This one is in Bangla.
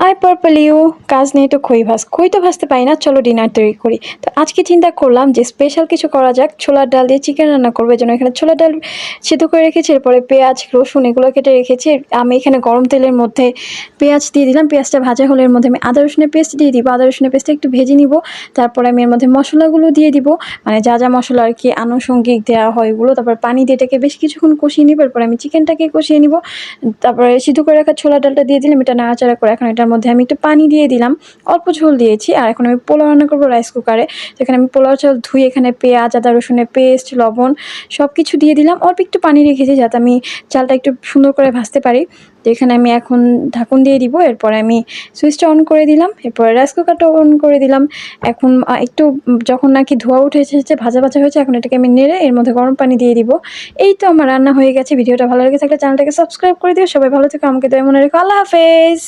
হাই পার্পল ইউ, কাজ নেই তো খই ভাজ, খই তো ভাজতে পারি না, চলো ডিনার তৈরি করি। তো আজকে চিন্তা করলাম যে স্পেশাল কিছু করা যাক, ছোলার ডাল দিয়ে চিকেন রান্না করবো। এই জন্য এখানে ছোলার ডাল সিদ্ধ করে রেখেছি, এরপরে পেঁয়াজ রসুন এগুলো কেটে রেখেছি। আমি এখানে গরম তেলের মধ্যে পেঁয়াজ দিয়ে দিলাম, পেঁয়াজটা ভাজা হলে এর মধ্যে আমি আদা রসুনের পেস্ট দিয়ে দিব, আদা রসুনের পেস্টটা একটু ভেজে নিব। তারপরে আমি এর মধ্যে মশলাগুলো দিয়ে দিব, মানে যা যা মশলা আর কি আনুষঙ্গিক দেওয়া হয় ওগুলো। তারপর পানি দিয়ে এটাকে বেশ কিছুক্ষণ কষিয়ে নিব, এরপর আমি চিকেনটাকে কষিয়ে নিব। তারপরে সিদ্ধ করে রাখা ছোলার ডালটা দিয়ে দিলাম, এটা নাড়াচাড়া করে এখন এটার মধ্যে আমি একটু পানি দিয়ে দিলাম, অল্প ঝোল দিয়েছি। আর এখন আমি পোলাও রান্না করবো রাইস কুকারে। তো এখানে আমি পোলাও চাল ধুয়ে এখানে পেঁয়াজ আদা রসুনের পেস্ট লবণ সব কিছু দিয়ে দিলাম, অল্প একটু পানি রেখেছি যাতে আমি চালটা একটু সুন্দর করে ভাজতে পারি। তো এখানে আমি এখন ঢাকন দিয়ে দিব, এরপরে আমি সুইচটা অন করে দিলাম, এরপরে রাইস কুকারটা অন করে দিলাম। এখন একটু যখন নাকি ধোয়া উঠে এসেছে ভাজা ভাজা হয়েছে, এখন এটাকে আমি নেড়ে এর মধ্যে গরম পানি দিয়ে দিব। এই তো আমার রান্না হয়ে গেছে। ভিডিওটা ভালো লেগে থাকলে চ্যানেলটাকে সাবস্ক্রাইব করে দিও। সবাই ভালো থেকো, আমাকে দয়া মনে রেখো। আল্লাহ হাফেজ।